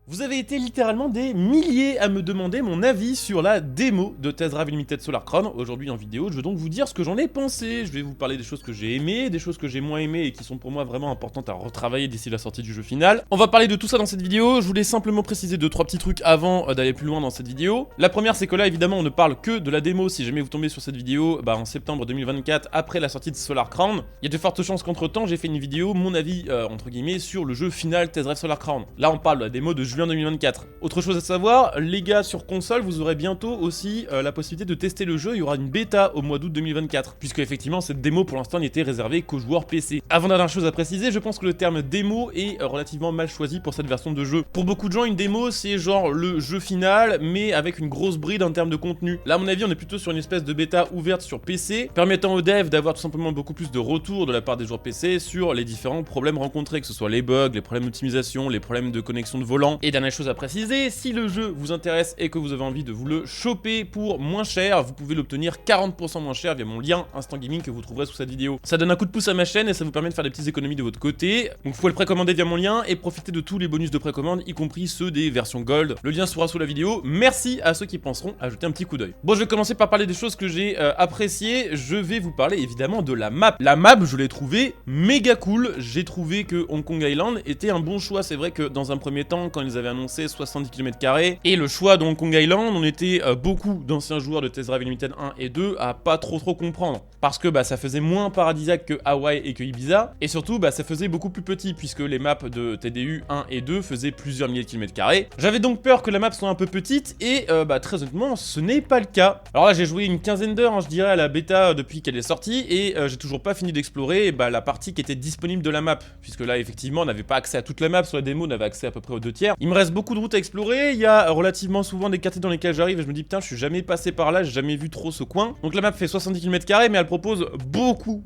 Vous avez été littéralement des milliers à me demander mon avis sur la démo de Test Drive Unlimited Solar Crown. Aujourd'hui en vidéo, je vais donc vous dire ce que j'en ai pensé. Je vais vous parler des choses que j'ai aimées, des choses que j'ai moins aimées et qui sont pour moi vraiment importantes à retravailler d'ici la sortie du jeu final. On va parler de tout ça dans cette vidéo. Je voulais simplement préciser 2-3 petits trucs avant d'aller plus loin dans cette vidéo. La première, c'est que là évidemment on ne parle que de la démo. Si jamais vous tombez sur cette vidéo en septembre 2024 après la sortie de Solar Crown, il y a de fortes chances qu'entre temps j'ai fait une vidéo, mon avis entre guillemets, sur le jeu final Test Drive Solar Crown. Là on parle de la démo de juin 2024. Autre chose à savoir, les gars, sur console, vous aurez bientôt aussi la possibilité de tester le jeu. Il y aura une bêta au mois d'août 2024, puisque effectivement cette démo pour l'instant n'était réservée qu'aux joueurs PC. Avant dernière chose à préciser, je pense que le terme démo est relativement mal choisi pour cette version de jeu. Pour beaucoup de gens, une démo c'est genre le jeu final, mais avec une grosse bride en termes de contenu. Là, à mon avis, on est plutôt sur une espèce de bêta ouverte sur PC, permettant aux devs d'avoir tout simplement beaucoup plus de retours de la part des joueurs PC sur les différents problèmes rencontrés, que ce soit les bugs, les problèmes d'optimisation, les problèmes de connexion de volant. Et dernière chose à préciser, si le jeu vous intéresse et que vous avez envie de vous le choper pour moins cher, vous pouvez l'obtenir 40% moins cher via mon lien Instant Gaming que vous trouverez sous cette vidéo. Ça donne un coup de pouce à ma chaîne et ça vous permet de faire des petites économies de votre côté. Donc vous pouvez le précommander via mon lien et profiter de tous les bonus de précommande, y compris ceux des versions Gold. Le lien sera sous la vidéo. Merci à ceux qui penseront à jeter un petit coup d'œil. Bon, je vais commencer par parler des choses que j'ai appréciées. Je vais vous parler évidemment de la map. La map, je l'ai trouvée méga cool. J'ai trouvé que Hong Kong Island était un bon choix. C'est vrai que dans un premier temps, quand ils avaient annoncé 70 km² et le choix de Hong Kong Island, on était beaucoup d'anciens joueurs de Test Drive Unlimited 1 et 2 à pas trop comprendre. Parce que ça faisait moins paradisiaque que Hawaï et que Ibiza, et surtout ça faisait beaucoup plus petit, puisque les maps de TDU 1 et 2 faisaient plusieurs milliers de kilomètres carrés. J'avais donc peur que la map soit un peu petite, et très honnêtement, ce n'est pas le cas. Alors là, j'ai joué une quinzaine d'heures, je dirais, à la bêta depuis qu'elle est sortie, et j'ai toujours pas fini d'explorer la partie qui était disponible de la map, puisque là, effectivement, on n'avait pas accès à toute la map, sur la démo, on avait accès à peu près aux 2/3. Il me reste beaucoup de routes à explorer, il y a relativement souvent des quartiers dans lesquels j'arrive, et je me dis, putain, je suis jamais passé par là, j'ai jamais vu trop ce coin. Donc la map fait 70 km², mais elle propose beaucoup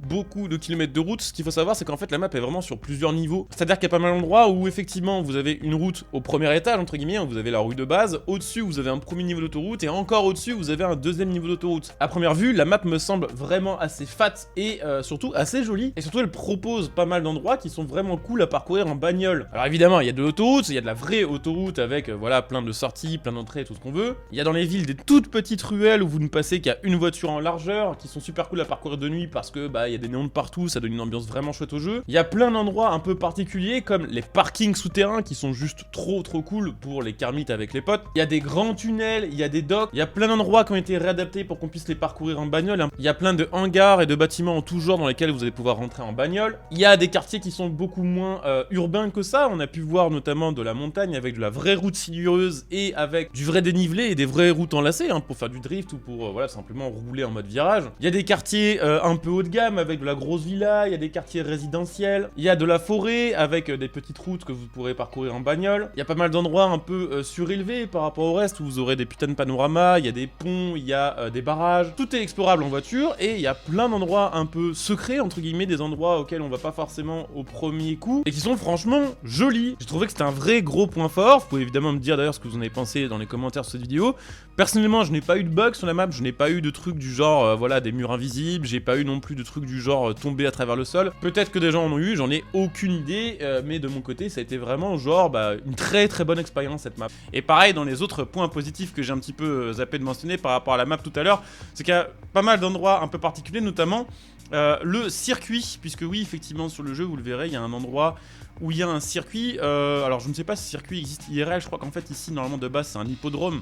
de kilomètres de route. Ce qu'il faut savoir, c'est qu'en fait la map est vraiment sur plusieurs niveaux. C'est-à-dire qu'il y a pas mal d'endroits où effectivement vous avez une route au premier étage, entre guillemets, vous avez la rue de base, au-dessus vous avez un premier niveau d'autoroute, et encore au-dessus vous avez un deuxième niveau d'autoroute. À première vue, la map me semble vraiment assez fat et surtout assez jolie. Et surtout elle propose pas mal d'endroits qui sont vraiment cool à parcourir en bagnole. Alors évidemment, il y a de l'autoroute, il y a de la vraie autoroute avec voilà plein de sorties, plein d'entrées, tout ce qu'on veut. Il y a dans les villes des toutes petites ruelles où vous ne passez qu'à une voiture en largeur, qui sont super cool à parcourir de nuit parce que il y a des néons de partout, ça donne une ambiance vraiment chouette au jeu. Il y a plein d'endroits un peu particuliers comme les parkings souterrains qui sont juste trop cool pour les kermites avec les potes. Il y a des grands tunnels, il y a des docks, il y a plein d'endroits qui ont été réadaptés pour qu'on puisse les parcourir en bagnole. Il y a plein de hangars et de bâtiments en tout genre dans lesquels vous allez pouvoir rentrer en bagnole. Il y a des quartiers qui sont beaucoup moins urbains que ça. On a pu voir notamment de la montagne avec de la vraie route sinueuse et avec du vrai dénivelé et des vraies routes enlacées pour faire du drift ou pour simplement rouler en mode virage. Il y a des quartiers un peu haut de gamme avec de la grosse villa, il y a des quartiers résidentiels, il y a de la forêt avec des petites routes que vous pourrez parcourir en bagnole. Il y a pas mal d'endroits un peu surélevés par rapport au reste où vous aurez des putains de panoramas, il y a des ponts, il y a des barrages. Tout est explorable en voiture et il y a plein d'endroits un peu secrets, entre guillemets, des endroits auxquels on va pas forcément au premier coup et qui sont franchement jolis. J'ai trouvé que c'était un vrai gros point fort. Vous pouvez évidemment me dire d'ailleurs ce que vous en avez pensé dans les commentaires sur cette vidéo. Personnellement, je n'ai pas eu de bugs sur la map, je n'ai pas eu de trucs du genre des murs invisibles, j'ai pas eu non plus de trucs du genre tomber à travers le sol. Peut-être que des gens en ont eu, j'en ai aucune idée, mais de mon côté, ça a été vraiment genre une très bonne expérience cette map. Et pareil, dans les autres points positifs que j'ai un petit peu zappé de mentionner par rapport à la map tout à l'heure, c'est qu'il y a pas mal d'endroits un peu particuliers, notamment le circuit, puisque oui, effectivement, sur le jeu, vous le verrez, il y a un endroit où il y a un circuit, alors je ne sais pas si ce circuit existe IRL, je crois qu'en fait ici normalement de base c'est un hippodrome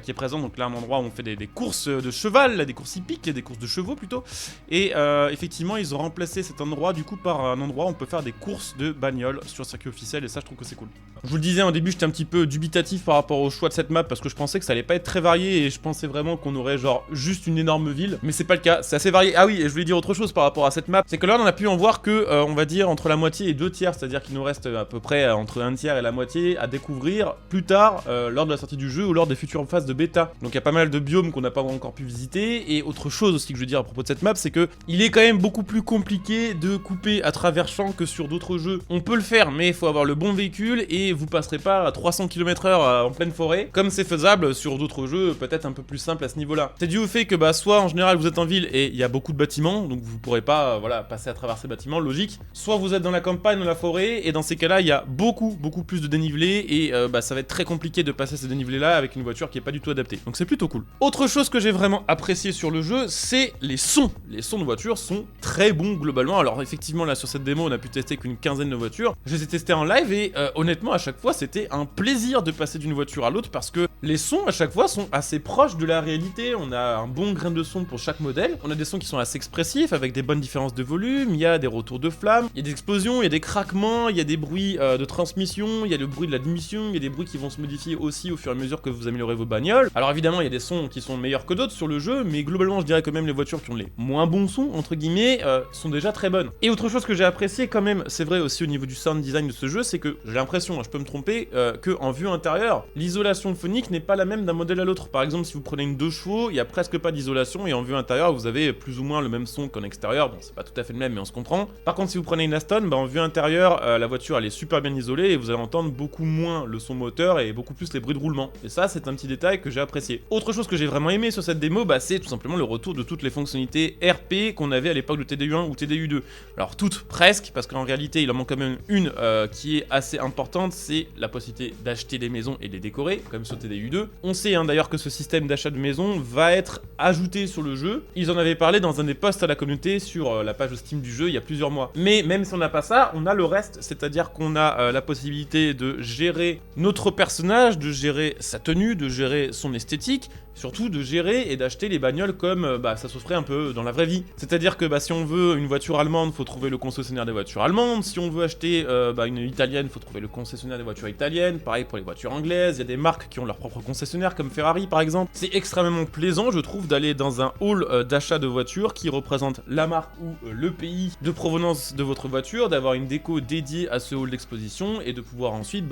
qui est présent, donc là un endroit où on fait des courses de cheval, là, des courses hippiques, des courses de chevaux plutôt, et effectivement ils ont remplacé cet endroit du coup par un endroit où on peut faire des courses de bagnole sur le circuit officiel, et ça je trouve que c'est cool. Je vous le disais en début, j'étais un petit peu dubitatif par rapport au choix de cette map parce que je pensais que ça allait pas être très varié et je pensais vraiment qu'on aurait genre juste une énorme ville, mais c'est pas le cas, c'est assez varié. Ah oui, et je voulais dire autre chose par rapport à cette map, c'est que là on a pu en voir que on va dire entre la moitié et 2/3, c'est-à-dire qu'il nous reste à peu près entre un tiers et la moitié à découvrir plus tard lors de la sortie du jeu ou lors des futures phases de bêta. Donc il y a pas mal de biomes qu'on n'a pas encore pu visiter, et autre chose aussi que je veux dire à propos de cette map, c'est que il est quand même beaucoup plus compliqué de couper à travers champs que sur d'autres jeux. On peut le faire, mais il faut avoir le bon véhicule et vous passerez pas à 300 km/h en pleine forêt, comme c'est faisable sur d'autres jeux peut-être un peu plus simples à ce niveau-là. C'est dû au fait que soit en général vous êtes en ville et il y a beaucoup de bâtiments, donc vous pourrez pas passer à travers ces bâtiments, logique. Soit vous êtes dans la campagne, dans la forêt, et dans ces cas-là, il y a beaucoup plus de dénivelé, et ça va être très compliqué de passer ce dénivelé-là avec une voiture qui est pas du tout adaptée. Donc c'est plutôt cool. Autre chose que j'ai vraiment apprécié sur le jeu, c'est les sons. Les sons de voiture sont très bons globalement. Alors effectivement, là sur cette démo, on a pu tester qu'une quinzaine de voitures. Je les ai testées en live et honnêtement, à chaque fois, c'était un plaisir de passer d'une voiture à l'autre parce que les sons à chaque fois sont assez proches de la réalité. On a un bon grain de son pour chaque modèle. On a des sons qui sont assez expressifs avec des bonnes différences de volume. Il y a des retours de flammes, il y a des explosions, il y a des craquements, il y a des bruits de transmission, il y a le bruit de l'admission, il y a des bruits qui vont se modifier aussi au fur et à mesure que vous améliorez vos bagnoles. Alors évidemment, il y a des sons qui sont meilleurs que d'autres sur le jeu, mais globalement, je dirais que même les voitures qui ont les moins bons sons, entre guillemets, sont déjà très bonnes. Et autre chose que j'ai apprécié quand même, c'est vrai aussi au niveau du sound design de ce jeu, c'est que j'ai l'impression, je peux me tromper, que en vue intérieure, l'isolation phonique n'est pas la même d'un modèle à l'autre. Par exemple, si vous prenez une 2 chevaux, il y a presque pas d'isolation et en vue intérieure, vous avez plus ou moins le même son qu'en extérieur. Bon, c'est pas tout à fait le même, mais on se comprend. Par contre, si vous prenez une Aston, en vue intérieure, la voiture elle est super bien isolée et vous allez entendre beaucoup moins le son moteur et beaucoup plus les bruits de roulement. Et ça, c'est un petit détail que j'ai apprécié. Autre chose que j'ai vraiment aimé sur cette démo, c'est tout simplement le retour de toutes les fonctionnalités RP qu'on avait à l'époque de TDU1 ou TDU2. Alors toutes presque, parce qu'en réalité, il en manque quand même une qui est assez importante, c'est la possibilité d'acheter des maisons et de les décorer, comme sur TDU2. On sait d'ailleurs que ce système d'achat de maisons va être ajouté sur le jeu. Ils en avaient parlé dans un des posts à la communauté sur la page Steam du jeu il y a plusieurs mois. Mais même si on n'a pas ça, on a le reste, c'est-à-dire qu'on a la possibilité de gérer notre personnage, de gérer sa tenue, de gérer son esthétique, surtout de gérer et d'acheter les bagnoles comme ça se ferait un peu dans la vraie vie. C'est-à-dire que si on veut une voiture allemande, faut trouver le concessionnaire des voitures allemandes. Si on veut acheter une italienne, faut trouver le concessionnaire des voitures italiennes. Pareil pour les voitures anglaises, il y a des marques qui ont leur propre concessionnaire comme Ferrari par exemple. C'est extrêmement plaisant, je trouve, d'aller dans un hall d'achat de voitures qui représente la marque ou le pays de provenance de votre voiture, d'avoir une déco dédiée à ce hall d'exposition et de pouvoir ensuite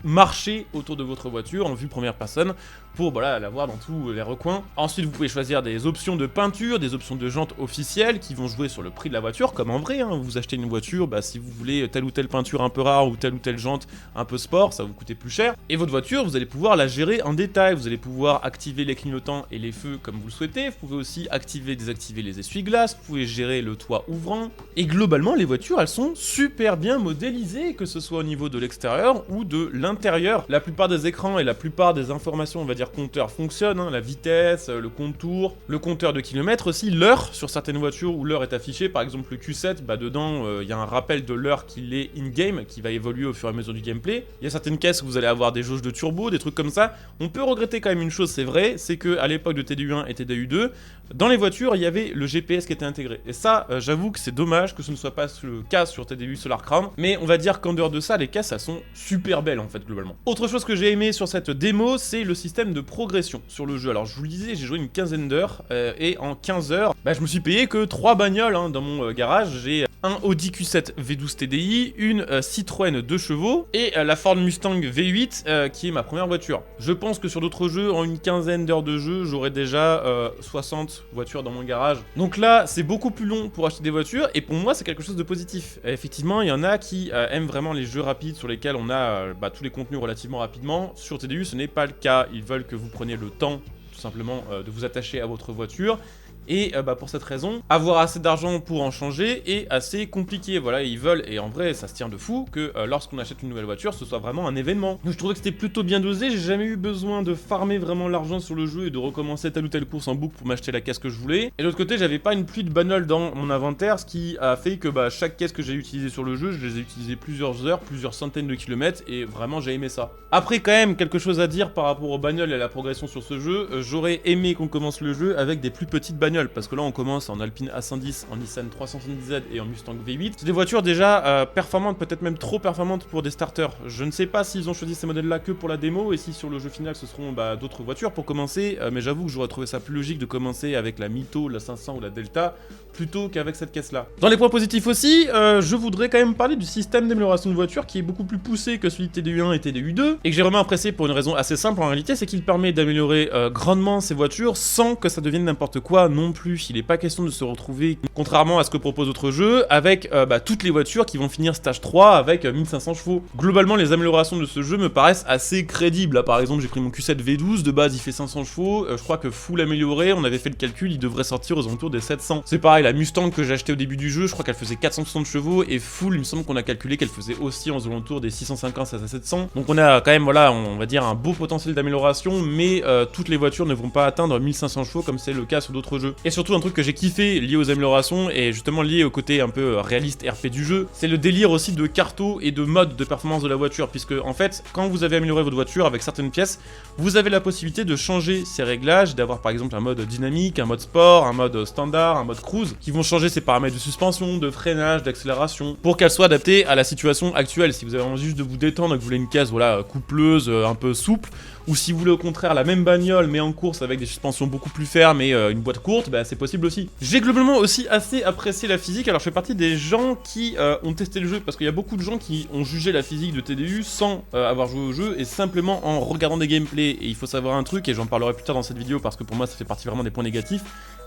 marcher autour de votre voiture en vue première personne pour la voir dans tous les recoins. Ensuite, vous pouvez choisir des options de peinture, des options de jantes officielles qui vont jouer sur le prix de la voiture, comme en vrai, vous achetez une voiture, si vous voulez telle ou telle peinture un peu rare ou telle jante un peu sport, ça va vous coûter plus cher. Et votre voiture, vous allez pouvoir la gérer en détail, vous allez pouvoir activer les clignotants et les feux comme vous le souhaitez, vous pouvez aussi activer, désactiver les essuie-glaces, vous pouvez gérer le toit ouvrant. Et globalement, les voitures, elles sont super bien modélisées, que ce soit au niveau de l'extérieur ou de l'intérieur. La plupart des écrans et la plupart des informations, on va dire compteurs fonctionnent, la vitesse, le contour, le compteur de kilomètres aussi, l'heure sur certaines voitures où l'heure est affichée, par exemple le Q7, dedans il y a un rappel de l'heure qu'il est in-game, qui va évoluer au fur et à mesure du gameplay. Il y a certaines caisses où vous allez avoir des jauges de turbo, des trucs comme ça. On peut regretter quand même une chose, c'est vrai, c'est que à l'époque de TDU1 et TDU2, dans les voitures, il y avait le GPS qui était intégré. Et ça, j'avoue que c'est dommage que ce ne soit pas le cas sur TDU Solar Crown, mais on va dire qu'en dehors de ça, les caisses, elles sont super belles en fait, globalement. Autre chose que j'ai aimé sur cette démo, c'est le système de progression sur le jeu. Alors je vous le disais, j'ai joué une quinzaine d'heures, et en 15 heures, je me suis payé que 3 bagnoles dans mon garage. J'ai un Audi Q7 V12 TDI, une Citroën 2 chevaux, et la Ford Mustang V8, qui est ma première voiture. Je pense que sur d'autres jeux, en une quinzaine d'heures de jeu, j'aurais déjà 60 voitures dans mon garage. Donc là, c'est beaucoup plus long pour acheter des voitures, et pour moi, c'est quelque chose de positif. Effectivement, il y en a qui aiment vraiment les jeux rapides sur lesquels on a tous les contenus relativement rapidement. Sur TDU, ce n'est pas le cas. Ils veulent que vous preniez le temps, tout simplement, de vous attacher à votre voiture. Et pour cette raison, avoir assez d'argent pour en changer est assez compliqué. Voilà, ils veulent, et en vrai ça se tient de fou, que lorsqu'on achète une nouvelle voiture, ce soit vraiment un événement. Donc je trouvais que c'était plutôt bien dosé, j'ai jamais eu besoin de farmer vraiment l'argent sur le jeu et de recommencer telle ou telle course en boucle pour m'acheter la caisse que je voulais. Et de l'autre côté, j'avais pas une pluie de bagnoles dans mon inventaire, ce qui a fait que chaque caisse que j'ai utilisée sur le jeu, je les ai utilisées plusieurs heures, plusieurs centaines de kilomètres, et vraiment j'ai aimé ça. Après quand même, quelque chose à dire par rapport aux bagnoles et à la progression sur ce jeu, j'aurais aimé qu'on commence le jeu avec des plus petites bagnoles, parce que là on commence en Alpine A110, en Nissan 370Z et en Mustang V8. C'est des voitures déjà performantes, peut-être même trop performantes pour des starters. Je ne sais pas s'ils ont choisi ces modèles-là que pour la démo et si sur le jeu final ce seront d'autres voitures pour commencer, mais j'avoue que j'aurais trouvé ça plus logique de commencer avec la Mito, la 500 ou la Delta plutôt qu'avec cette caisse-là. Dans les points positifs aussi, je voudrais quand même parler du système d'amélioration de voiture qui est beaucoup plus poussé que celui de TDU1 et TDU2 et que j'ai vraiment apprécié pour une raison assez simple en réalité, c'est qu'il permet d'améliorer grandement ces voitures sans que ça devienne n'importe quoi non non plus, il n'est pas question de se retrouver, contrairement à ce que propose d'autres jeux, avec toutes les voitures qui vont finir stage 3 avec 1500 chevaux. Globalement, les améliorations de ce jeu me paraissent assez crédibles. Là, par exemple, j'ai pris mon Q7 V12, de base il fait 500 chevaux, je crois que full amélioré, on avait fait le calcul, il devrait sortir aux alentours des 700. C'est pareil, la Mustang que j'ai acheté au début du jeu, je crois qu'elle faisait 460 chevaux, et full, il me semble qu'on a calculé qu'elle faisait aussi aux alentours des 650 à 700. Donc on a quand même, voilà, on va dire un beau potentiel d'amélioration, mais toutes les voitures ne vont pas atteindre 1500 chevaux comme c'est le cas sur d'autres jeux. Et surtout un truc que j'ai kiffé lié aux améliorations, et justement lié au côté un peu réaliste RP du jeu, c'est le délire aussi de carto et de mode de performance de la voiture, puisque en fait, quand vous avez amélioré votre voiture avec certaines pièces, vous avez la possibilité de changer ses réglages, d'avoir par exemple un mode dynamique, un mode sport, un mode standard, un mode cruise, qui vont changer ses paramètres de suspension, de freinage, d'accélération, pour qu'elle soit adaptée à la situation actuelle. Si vous avez envie juste de vous détendre et que vous voulez une caisse, voilà, coupleuse, un peu souple, ou si vous voulez au contraire la même bagnole mais en course avec des suspensions beaucoup plus fermes et une boîte courte, bah c'est possible aussi. J'ai globalement aussi assez apprécié la physique, alors je fais partie des gens qui ont testé le jeu, parce qu'il y a beaucoup de gens qui ont jugé la physique de TDU sans avoir joué au jeu et simplement en regardant des gameplays. Et il faut savoir un truc, et j'en parlerai plus tard dans cette vidéo parce que pour moi ça fait partie vraiment des points négatifs.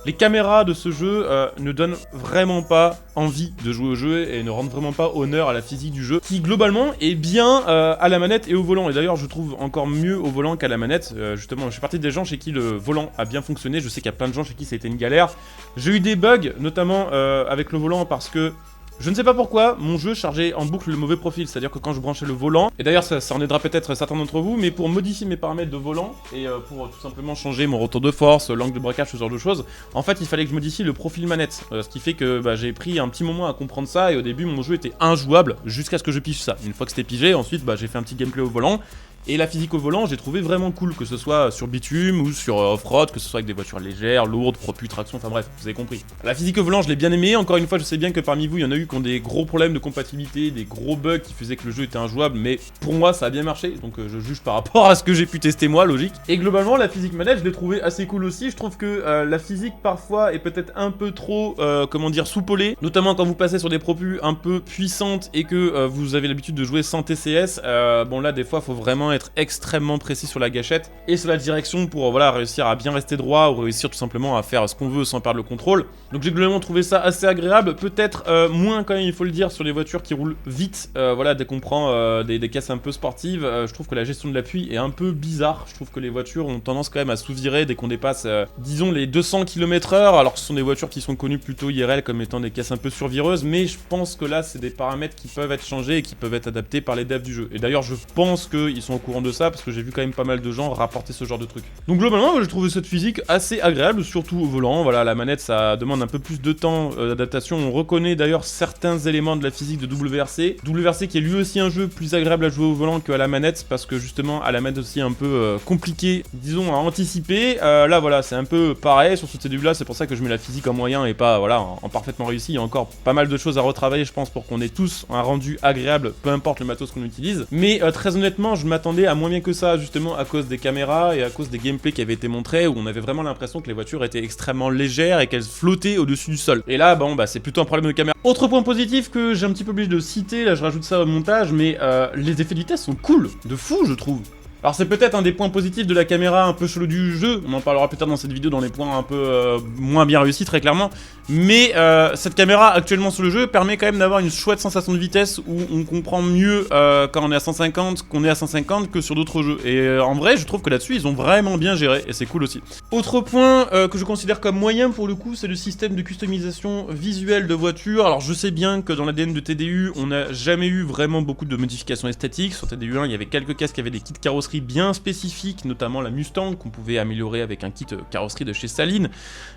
Les caméras de ce jeu ne donnent vraiment pas envie de jouer au jeu et ne rendent vraiment pas honneur à la physique du jeu, qui globalement est bien à la manette et au volant. Et d'ailleurs je trouve encore mieux au volant qu'à la manette. Justement, je suis partie des gens chez qui le volant a bien fonctionné. Je sais qu'il y a plein de gens chez qui ça a été une galère. J'ai eu des bugs, notamment avec le volant, parce que je ne sais pas pourquoi, mon jeu chargeait en boucle le mauvais profil, c'est-à-dire que quand je branchais le volant, et d'ailleurs ça en aidera peut-être certains d'entre vous, mais pour modifier mes paramètres de volant, et pour tout simplement changer mon retour de force, l'angle de braquage, ce genre de choses, en fait il fallait que je modifie le profil manette, ce qui fait que j'ai pris un petit moment à comprendre ça, et au début mon jeu était injouable, jusqu'à ce que je pige ça. Une fois que c'était pigé, ensuite j'ai fait un petit gameplay au volant, et la physique au volant, j'ai trouvé vraiment cool, que ce soit sur bitume ou sur off-road, que ce soit avec des voitures légères, lourdes, propulses, traction, enfin bref, vous avez compris. La physique au volant, je l'ai bien aimé. Encore une fois, je sais bien que parmi vous, il y en a eu qui ont des gros problèmes de compatibilité, des gros bugs qui faisaient que le jeu était injouable, mais pour moi, ça a bien marché, donc je juge par rapport à ce que j'ai pu tester moi, logique. Et globalement, la physique manette, je l'ai trouvé assez cool aussi. Je trouve que la physique, parfois, est peut-être un peu trop, comment dire, soupolée, notamment quand vous passez sur des propulses un peu puissantes et que vous avez l'habitude de jouer sans TCS. Bon là, des fois, faut vraiment être extrêmement précis sur la gâchette et sur la direction pour voilà, réussir à bien rester droit ou réussir tout simplement à faire ce qu'on veut sans perdre le contrôle. Donc j'ai globalement trouvé ça assez agréable, peut-être moins quand même, il faut le dire, sur les voitures qui roulent vite. Voilà, dès qu'on prend des caisses un peu sportives, je trouve que la gestion de l'appui est un peu bizarre. Je trouve que les voitures ont tendance quand même à sous-virer dès qu'on dépasse, disons, les 200 km/h, alors que ce sont des voitures qui sont connues plutôt IRL comme étant des caisses un peu survireuses, mais je pense que là c'est des paramètres qui peuvent être changés et qui peuvent être adaptés par les devs du jeu. Et d'ailleurs je pense qu'ils sont au courant de ça, parce que j'ai vu quand même pas mal de gens rapporter ce genre de truc. Donc globalement, j'ai trouvé cette physique assez agréable, surtout au volant. Voilà, la manette, ça demande un peu plus de temps d'adaptation. On reconnaît d'ailleurs certains éléments de la physique de WRC. WRC qui est lui aussi un jeu plus agréable à jouer au volant qu'à la manette, parce que justement, à la manette aussi un peu compliqué, disons, à anticiper. Là, voilà, c'est un peu pareil sur ce TDU-là, c'est pour ça que je mets la physique en moyen et pas, voilà, en parfaitement réussi. Il y a encore pas mal de choses à retravailler, je pense, pour qu'on ait tous un rendu agréable, peu importe le matos qu'on utilise. Mais très honnêtement, je m'attendais à moins bien que ça, justement à cause des caméras et à cause des gameplays qui avaient été montrés, où on avait vraiment l'impression que les voitures étaient extrêmement légères et qu'elles flottaient au-dessus du sol. Et là, bon, c'est plutôt un problème de caméra. Autre point positif que j'ai un petit peu oublié de citer, là je rajoute ça au montage, mais les effets de vitesse sont cool, de fou je trouve. Alors c'est peut-être un des points positifs de la caméra un peu chelou du jeu, on en parlera plus tard dans cette vidéo dans les points un peu moins bien réussis très clairement, mais cette caméra actuellement sur le jeu permet quand même d'avoir une chouette sensation de vitesse où on comprend mieux quand on est à 150 qu'on est à 150 que sur d'autres jeux, et en vrai je trouve que là-dessus ils ont vraiment bien géré et c'est cool aussi. Autre point que je considère comme moyen pour le coup, c'est le système de customisation visuelle de voiture. Alors je sais bien que dans l'ADN de TDU on n'a jamais eu vraiment beaucoup de modifications esthétiques. Sur TDU 1 il y avait quelques caisses qui avaient des kits carrosserie bien spécifiques, notamment la Mustang qu'on pouvait améliorer avec un kit carrosserie de chez Saline,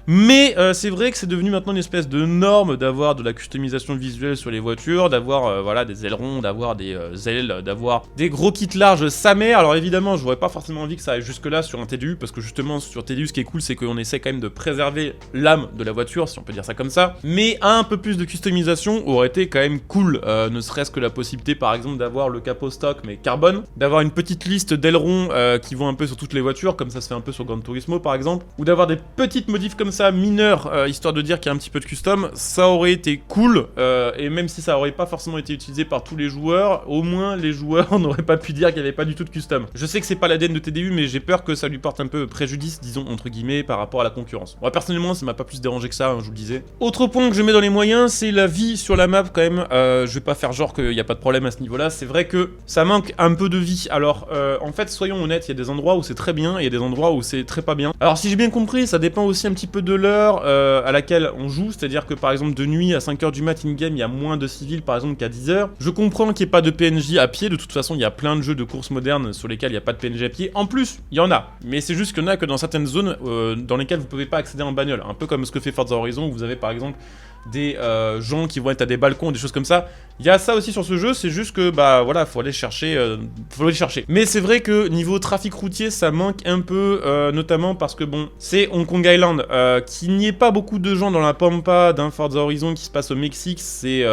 mais c'est vrai que c'est devenu maintenant une espèce de norme d'avoir de la customisation visuelle sur les voitures, d'avoir voilà, des ailerons, d'avoir des ailes, d'avoir des gros kits larges sa mère. Alors évidemment j'aurais pas forcément envie que ça aille jusque là sur un TDU, parce que justement sur TDU ce qui est cool c'est qu'on essaie quand même de préserver l'âme de la voiture, si on peut dire ça comme ça, mais un peu plus de customisation aurait été quand même cool, ne serait-ce que la possibilité par exemple d'avoir le capot stock mais carbone, d'avoir une petite liste d'ailerons qui vont un peu sur toutes les voitures, comme ça se fait un peu sur Gran Turismo par exemple, ou d'avoir des petites modifs comme ça, mineures, histoire de dire qu'il y a un petit peu de custom, ça aurait été cool, et même si ça aurait pas forcément été utilisé par tous les joueurs, au moins les joueurs n'auraient pas pu dire qu'il n'y avait pas du tout de custom. Je sais que c'est pas l'ADN de TDU, mais j'ai peur que ça lui porte un peu préjudice, disons entre guillemets, par rapport à la concurrence. Moi personnellement, ça m'a pas plus dérangé que ça, hein, je vous le disais. Autre point que je mets dans les moyens, c'est la vie sur la map quand même. Je vais pas faire genre qu'il n'y a pas de problème à ce niveau-là, c'est vrai que ça manque un peu de vie. Alors, en fait, soyons honnêtes, il y a des endroits où c'est très bien, et il y a des endroits où c'est très pas bien. Alors, si j'ai bien compris, ça dépend aussi un petit peu de l'heure à laquelle on joue, c'est-à-dire que par exemple, de nuit à 5h du mat in-game, il y a moins de civils par exemple qu'à 10h. Je comprends qu'il n'y ait pas de PNJ à pied, de toute façon, il y a plein de jeux de courses modernes sur lesquels il n'y a pas de PNJ à pied. En plus, il y en a, mais c'est juste qu'il y en a que dans certaines zones dans lesquelles vous pouvez pas accéder en bagnole, un peu comme ce que fait Forza Horizon, où vous avez par exemple des gens qui vont être à des balcons, des choses comme ça. Il y a ça aussi sur ce jeu, c'est juste que bah voilà, faut aller chercher, Mais c'est vrai que niveau trafic routier, ça manque un peu, notamment parce que bon, c'est Hong Kong Island, qu'il n'y ait pas beaucoup de gens dans la pampa d'un Forza Horizon qui se passe au Mexique, c'est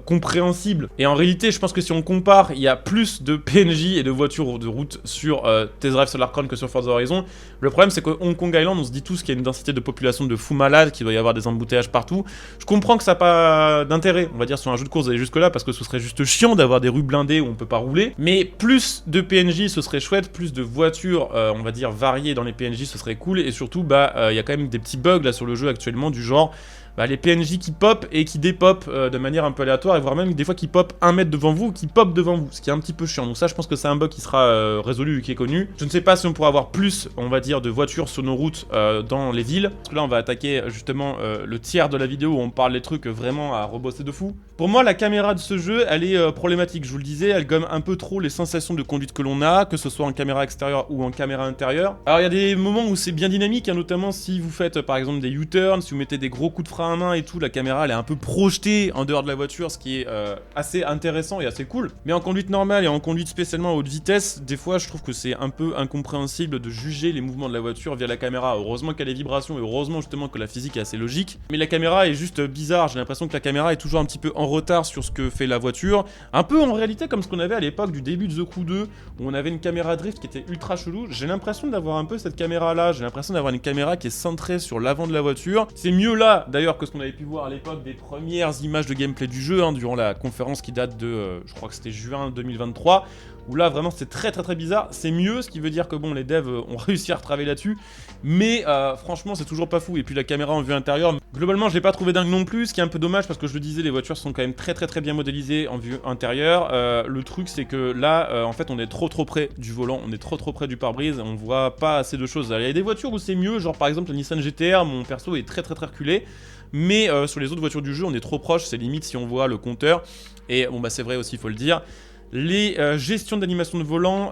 compréhensible. Et en réalité, je pense que si on compare, il y a plus de PNJ et de voitures de route sur Test Drive Solarcron que sur Forza Horizon. Le problème, c'est que Hong Kong Island, on se dit tous qu'il y a une densité de population de fous malades, qu'il doit y avoir des embouteillages partout. Je comprends que ça n'a pas d'intérêt, on va dire, sur un jeu de course d'aller jusque-là, parce que ce serait juste chiant d'avoir des rues blindées où on peut pas rouler. Mais plus de PNJ, ce serait chouette, plus de voitures, on va dire, variées dans les PNJ, ce serait cool. Et surtout, bah, y a quand même des petits bugs là sur le jeu actuellement, du genre... Bah, les PNJ qui pop et qui dépop de manière un peu aléatoire, et voire même des fois qui pop 1 mètre devant vous, qui pop devant vous, ce qui est un petit peu chiant. Donc ça, je pense que c'est un bug qui sera résolu et qui est connu. Je ne sais pas si on pourra avoir plus, on va dire, de voitures sur nos routes dans les villes. Parce que là, on va attaquer justement le tiers de la vidéo où on parle des trucs vraiment à rebosser de fou. Pour moi, la caméra de ce jeu, elle est problématique. Je vous le disais, elle gomme un peu trop les sensations de conduite que l'on a, que ce soit en caméra extérieure ou en caméra intérieure. Alors, il y a des moments où c'est bien dynamique, hein, notamment si vous faites par exemple des U-turns, si vous mettez des gros coups de frein à main et tout, la caméra elle est un peu projetée en dehors de la voiture, ce qui est assez intéressant et assez cool. Mais en conduite normale et en conduite spécialement à haute vitesse, des fois je trouve que c'est un peu incompréhensible de juger les mouvements de la voiture via la caméra. Heureusement qu'il y a les vibrations et heureusement justement que la physique est assez logique. Mais la caméra est juste bizarre, j'ai l'impression que la caméra est toujours un petit peu en retard sur ce que fait la voiture. Un peu en réalité comme ce qu'on avait à l'époque du début de The Crew 2, où on avait une caméra drift qui était ultra chelou. J'ai l'impression d'avoir un peu cette caméra là, j'ai l'impression d'avoir une caméra qui est centrée sur l'avant de la voiture. C'est mieux là d'ailleurs que ce qu'on avait pu voir à l'époque des premières images de gameplay du jeu, hein, durant la conférence qui date de, je crois que c'était juin 2023, où là vraiment c'était très bizarre. C'est mieux, ce qui veut dire que bon, les devs ont réussi à retravailler là-dessus, mais franchement c'est toujours pas fou. Et puis la caméra en vue intérieure, globalement je l'ai pas trouvé dingue non plus, ce qui est un peu dommage parce que je le disais, les voitures sont quand même très bien modélisées en vue intérieure. Le truc c'est que là en fait on est trop près du volant, on est trop près du pare-brise, on voit pas assez de choses. Il y a des voitures où c'est mieux, genre par exemple la Nissan GT-R, mon perso est très reculé. Mais sur les autres voitures du jeu, on est trop proche, c'est limite si on voit le compteur. Et bon bah c'est vrai aussi, il faut le dire. Les gestions d'animation de volant,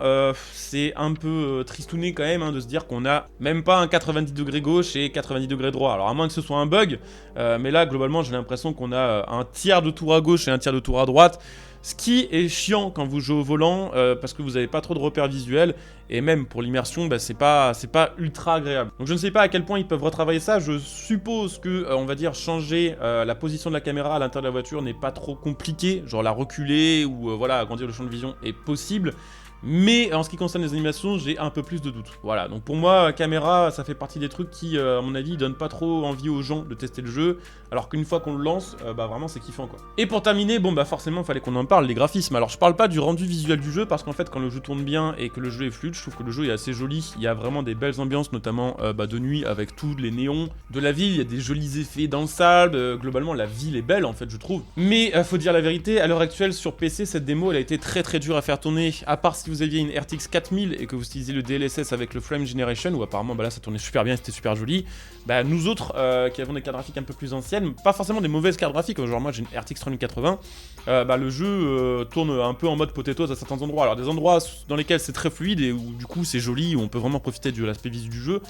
c'est un peu tristouné quand même, hein, de se dire qu'on a même pas un 90 degrés gauche et 90 degrés droit. Alors à moins que ce soit un bug, mais là globalement j'ai l'impression qu'on a un tiers de tour à gauche et un tiers de tour à droite. Ce qui est chiant quand vous jouez au volant, parce que vous n'avez pas trop de repères visuels, et même pour l'immersion, bah, c'est pas ultra agréable. Donc je ne sais pas à quel point ils peuvent retravailler ça, je suppose que, on va dire, changer la position de la caméra à l'intérieur de la voiture n'est pas trop compliqué, genre la reculer ou voilà, agrandir le champ de vision est possible. Mais en ce qui concerne les animations, j'ai un peu plus de doutes. Voilà, donc pour moi, caméra, ça fait partie des trucs qui, à mon avis, donnent pas trop envie aux gens de tester le jeu, alors qu'une fois qu'on le lance, bah vraiment c'est kiffant quoi. Et pour terminer, bon bah forcément, fallait qu'on en parle, les graphismes. Alors je parle pas du rendu visuel du jeu, parce qu'en fait, quand le jeu tourne bien et que le jeu est fluide, je trouve que le jeu est assez joli. Il y a vraiment des belles ambiances, notamment de nuit, avec tous les néons de la ville, il y a des jolis effets dans le sable, globalement la ville est belle en fait, je trouve. Mais faut dire la vérité, à l'heure actuelle, sur PC, cette démo, elle a été très dure à faire tourner, à part si vous aviez une RTX 4000 et que vous utilisez le DLSS avec le Frame Generation, où apparemment bah là ça tournait super bien, c'était super joli. Bah nous autres qui avons des cartes graphiques un peu plus anciennes, pas forcément des mauvaises cartes graphiques, genre moi j'ai une RTX 3080, bah le jeu tourne un peu en mode potatoes à certains endroits. Alors des endroits dans lesquels c'est très fluide et où du coup c'est joli, où on peut vraiment profiter de l'aspect visuel du jeu.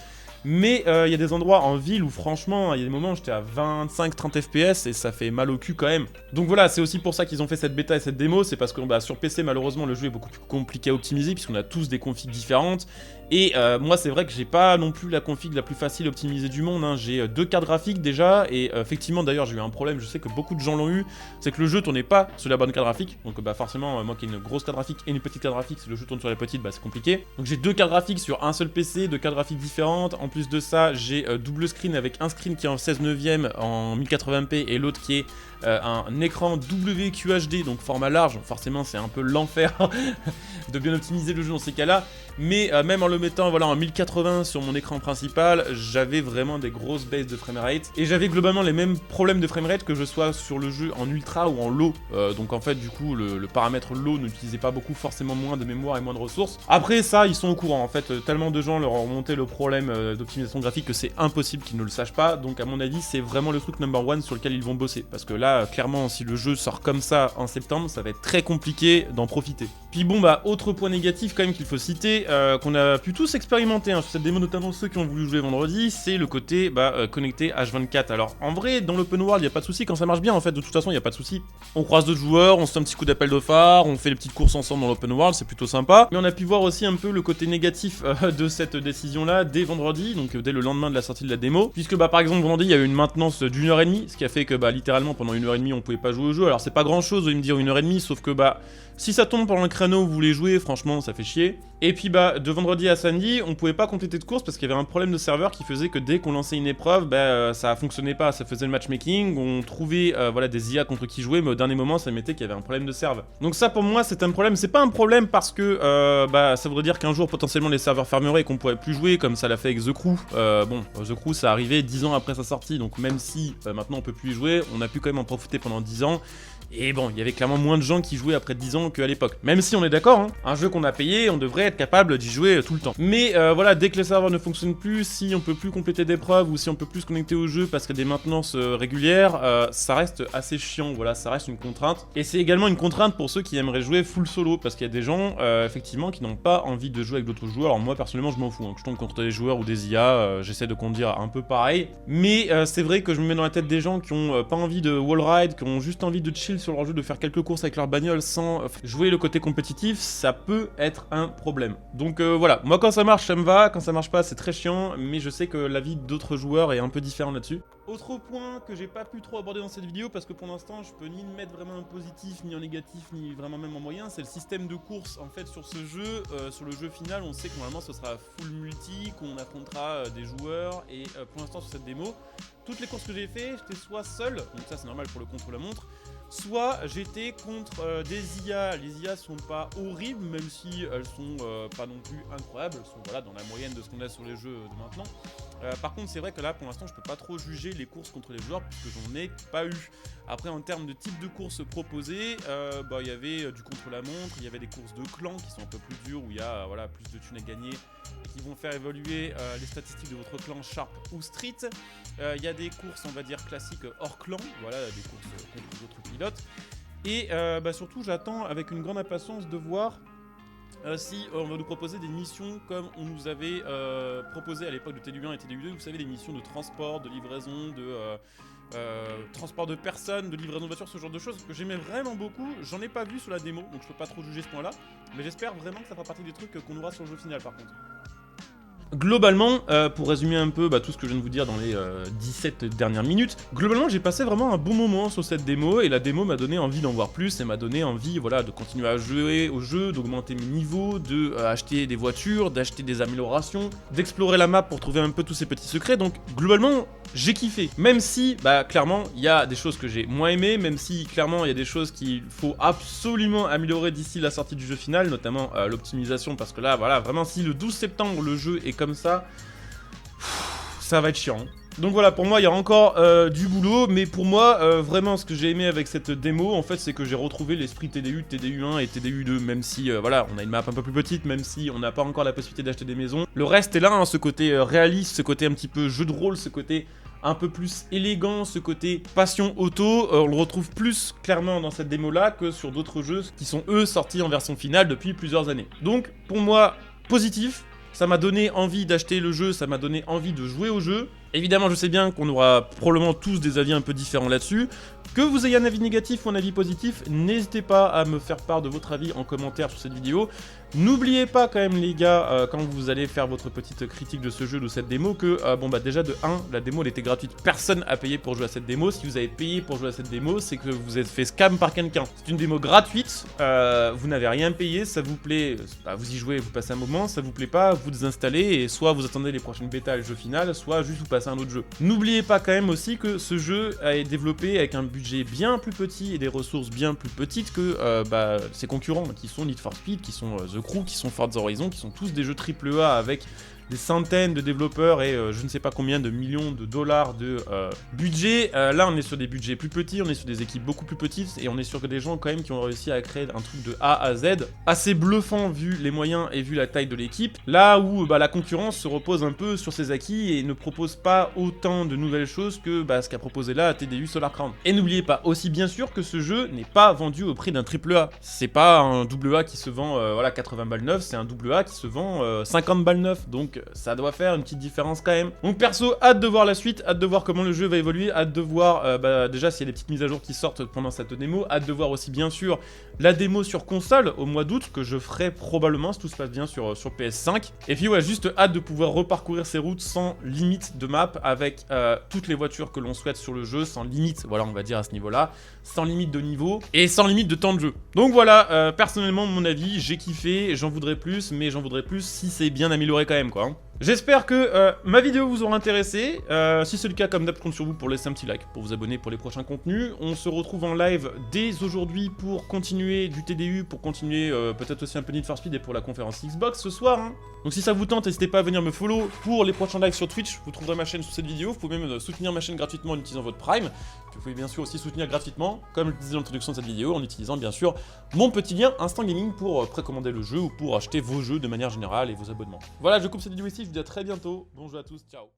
Mais il y a des endroits en ville où franchement, il y a des moments où j'étais à 25-30 FPS et ça fait mal au cul quand même. Donc voilà, c'est aussi pour ça qu'ils ont fait cette bêta et cette démo, c'est parce que bah, sur PC malheureusement le jeu est beaucoup plus compliqué à optimiser puisqu'on a tous des configs différentes. Et moi c'est vrai que j'ai pas non plus la config la plus facile optimisée du monde, hein. J'ai 2 cartes graphiques déjà, et effectivement d'ailleurs j'ai eu un problème, je sais que beaucoup de gens l'ont eu, c'est que le jeu tournait pas sur la bonne carte graphique, donc bah forcément moi qui ai une grosse carte graphique et une petite carte graphique, si le jeu tourne sur la petite, bah c'est compliqué. Donc j'ai 2 cartes graphiques sur un seul PC, 2 cartes graphiques différentes, en plus de ça j'ai double screen avec un screen qui est en 16 neuvième en 1080p et l'autre qui est un écran WQHD, donc format large, forcément c'est un peu l'enfer de bien optimiser le jeu dans ces cas-là, mais même en le mettant voilà, en 1080 sur mon écran principal, j'avais vraiment des grosses baisses de framerate, et j'avais globalement les mêmes problèmes de framerate que je sois sur le jeu en ultra ou en low, donc en fait du coup le paramètre low n'utilisait pas beaucoup, forcément moins de mémoire et moins de ressources. Après ça ils sont au courant, en fait tellement de gens leur ont remonté le problème d'optimisation graphique que c'est impossible qu'ils ne le sachent pas, donc à mon avis c'est vraiment le truc number one sur lequel ils vont bosser, parce que là clairement si le jeu sort comme ça en septembre, ça va être très compliqué d'en profiter. Puis bon bah autre point négatif quand même qu'il faut citer, qu'on a pu tous expérimenter hein, sur cette démo, notamment ceux qui ont voulu jouer vendredi, c'est le côté connecté H24. Alors en vrai dans l'open world il n'y a pas de souci quand ça marche bien, en fait de toute façon il n'y a pas de souci. On croise d'autres joueurs, on se fait un petit coup d'appel de phare, on fait les petites courses ensemble dans l'open world, c'est plutôt sympa. Mais on a pu voir aussi un peu le côté négatif de cette décision là dès vendredi, donc dès le lendemain de la sortie de la démo, puisque bah par exemple vendredi il y a eu une maintenance d'1h30, ce qui a fait que bah littéralement pendant 1h30 on pouvait pas jouer au jeu. Alors c'est pas grand chose de me dire 1h30, sauf que bah si ça tombe pendant le créneau où vous voulez jouer, franchement ça fait chier. Et puis bah de vendredi à samedi on pouvait pas compléter de course parce qu'il y avait un problème de serveur qui faisait que dès qu'on lançait une épreuve, ça fonctionnait pas, ça faisait le matchmaking, on trouvait voilà, des IA contre qui jouer, mais au dernier moment ça mettait qu'il y avait un problème de serve. Donc ça pour moi c'est un problème, c'est pas un problème parce que ça voudrait dire qu'un jour potentiellement les serveurs fermeraient et qu'on pourrait plus jouer comme ça l'a fait avec The Crew. Bon, The Crew ça arrivait 10 ans après sa sortie, donc même si maintenant on peut plus y jouer, on a pu quand même en profiter pendant 10 ans. Et bon, il y avait clairement moins de gens qui jouaient après 10 ans qu'à l'époque. Même si on est d'accord, hein, un jeu qu'on a payé, on devrait être capable d'y jouer tout le temps. Mais voilà, dès que les serveurs ne fonctionnent plus, si on peut plus compléter d'épreuves ou si on peut plus se connecter au jeu parce qu'il y a des maintenances régulières, ça reste assez chiant, voilà, ça reste une contrainte. Et c'est également une contrainte pour ceux qui aimeraient jouer full solo, parce qu'il y a des gens, effectivement, qui n'ont pas envie de jouer avec d'autres joueurs. Alors moi, personnellement, je m'en fous, hein, que je tombe contre des joueurs ou des IA, j'essaie de conduire un peu pareil. Mais c'est vrai que je me mets dans la tête des gens qui ont pas envie de wall ride, qui ont juste envie de chill sur leur jeu, de faire quelques courses avec leur bagnole sans jouer le côté compétitif, ça peut être un problème. Donc voilà, moi quand ça marche ça me va, quand ça marche pas c'est très chiant, mais je sais que l'avis d'autres joueurs est un peu différent là-dessus. Autre point que j'ai pas pu trop aborder dans cette vidéo, parce que pour l'instant je peux ni le mettre vraiment en positif, ni en négatif, ni vraiment même en moyen, c'est le système de course en fait sur ce jeu. Sur le jeu final on sait que normalement ce sera full multi, qu'on affrontera des joueurs, et pour l'instant sur cette démo, toutes les courses que j'ai fait, j'étais soit seul, donc ça c'est normal pour le contre-la-montre, soit j'étais contre des IA. Les IA sont pas horribles, même si elles sont pas non plus incroyables, elles sont voilà, dans la moyenne de ce qu'on a sur les jeux de maintenant. Par contre c'est vrai que là pour l'instant je peux pas trop juger les courses contre les joueurs puisque j'en ai pas eu. Après en termes de type de courses proposées, il y avait du contre-la-montre, il y avait des courses de clans qui sont un peu plus dures où il y a voilà, plus de thunes à gagner et qui vont faire évoluer les statistiques de votre clan Sharp ou Street. Il y a des courses on va dire classiques hors clan, voilà, des courses contre d'autres pilotes. Et surtout j'attends avec une grande impatience de voir si on va nous proposer des missions comme on nous avait proposé à l'époque de TDU1 et TDU2, vous savez, des missions de transport, de livraison, de transport de personnes, de livraison de voitures, ce genre de choses que j'aimais vraiment beaucoup. J'en ai pas vu sur la démo, donc je peux pas trop juger ce point là, mais j'espère vraiment que ça fera partie des trucs qu'on aura sur le jeu final par contre. Globalement, pour résumer un peu tout ce que je viens de vous dire dans les 17 dernières minutes, globalement j'ai passé vraiment un bon moment sur cette démo, et la démo m'a donné envie d'en voir plus, et m'a donné envie voilà, de continuer à jouer au jeu, d'augmenter mes niveaux, d'acheter des voitures, d'acheter des améliorations, d'explorer la map pour trouver un peu tous ces petits secrets. Donc globalement j'ai kiffé, même si clairement il y a des choses que j'ai moins aimées, même si clairement il y a des choses qu'il faut absolument améliorer d'ici la sortie du jeu final, notamment l'optimisation, parce que là voilà, vraiment si le 12 septembre le jeu est comme ça va être chiant. Donc voilà, pour moi il y a encore du boulot, mais pour moi vraiment ce que j'ai aimé avec cette démo en fait c'est que j'ai retrouvé l'esprit TDU, TDU1 et TDU2, même si voilà, on a une map un peu plus petite, même si on n'a pas encore la possibilité d'acheter des maisons. Le reste est là, hein, ce côté réaliste, ce côté un petit peu jeu de rôle, ce côté un peu plus élégant, ce côté passion auto, on le retrouve plus clairement dans cette démo là que sur d'autres jeux qui sont eux sortis en version finale depuis plusieurs années. Donc pour moi positif, ça m'a donné envie d'acheter le jeu, ça m'a donné envie de jouer au jeu. Évidemment, je sais bien qu'on aura probablement tous des avis un peu différents là-dessus. Que vous ayez un avis négatif ou un avis positif, n'hésitez pas à me faire part de votre avis en commentaire sur cette vidéo. N'oubliez pas quand même les gars, quand vous allez faire votre petite critique de ce jeu, de cette démo, que bon bah déjà de 1, la démo elle était gratuite, personne a payé pour jouer à cette démo. Si vous avez payé pour jouer à cette démo, c'est que vous êtes fait scam par quelqu'un. C'est une démo gratuite, vous n'avez rien payé, ça vous plaît, bah, vous y jouez, vous passez un moment, ça vous plaît pas, vous désinstallez et soit vous attendez les prochaines bêtas et le jeu final, soit juste vous passez à un autre jeu. N'oubliez pas quand même aussi que ce jeu a été développé avec un budget bien plus petit et des ressources bien plus petites que ses concurrents, qui sont Need for Speed, qui sont The Crew, qui sont Forza Horizon, qui sont tous des jeux AAA avec des centaines de développeurs et je ne sais pas combien de millions de dollars de budget. Là, on est sur des budgets plus petits, on est sur des équipes beaucoup plus petites et on est sur des gens quand même qui ont réussi à créer un truc de A à Z assez bluffant vu les moyens et vu la taille de l'équipe. Là où la concurrence se repose un peu sur ses acquis et ne propose pas autant de nouvelles choses que ce qu'a proposé là TDU Solar Crown. Et n'oubliez pas aussi bien sûr que ce jeu n'est pas vendu au prix d'un AAA. C'est pas un AA qui se vend 80 balles neuf, c'est un AA qui se vend 50 balles neuf. Donc ça doit faire une petite différence quand même. Donc perso, hâte de voir la suite, hâte de voir comment le jeu va évoluer, hâte de voir déjà s'il y a des petites mises à jour qui sortent pendant cette démo, hâte de voir aussi bien sûr la démo sur console au mois d'août que je ferai probablement si tout se passe bien sur PS5. Et puis ouais, juste hâte de pouvoir reparcourir ces routes sans limite de map avec toutes les voitures que l'on souhaite sur le jeu, sans limite, voilà on va dire à ce niveau-là, sans limite de niveau et sans limite de temps de jeu. Donc voilà, personnellement mon avis, j'ai kiffé, j'en voudrais plus, mais j'en voudrais plus si c'est bien amélioré quand même quoi. J'espère que ma vidéo vous aura intéressé. Si c'est le cas, comme d'hab, je compte sur vous pour laisser un petit like, pour vous abonner pour les prochains contenus. On se retrouve en live dès aujourd'hui pour continuer du TDU, pour continuer peut-être aussi un peu Need for Speed et pour la conférence Xbox ce soir. Hein. Donc si ça vous tente, n'hésitez pas à venir me follow pour les prochains lives sur Twitch. Vous trouverez ma chaîne sous cette vidéo. Vous pouvez même soutenir ma chaîne gratuitement en utilisant votre Prime. Vous pouvez bien sûr aussi soutenir gratuitement, comme je le disais dans l'introduction de cette vidéo, en utilisant bien sûr mon petit lien Instant Gaming pour précommander le jeu ou pour acheter vos jeux de manière générale et vos abonnements. Voilà, je coupe cette vidéo ici, je vous dis à très bientôt. Bon jeu à tous, ciao.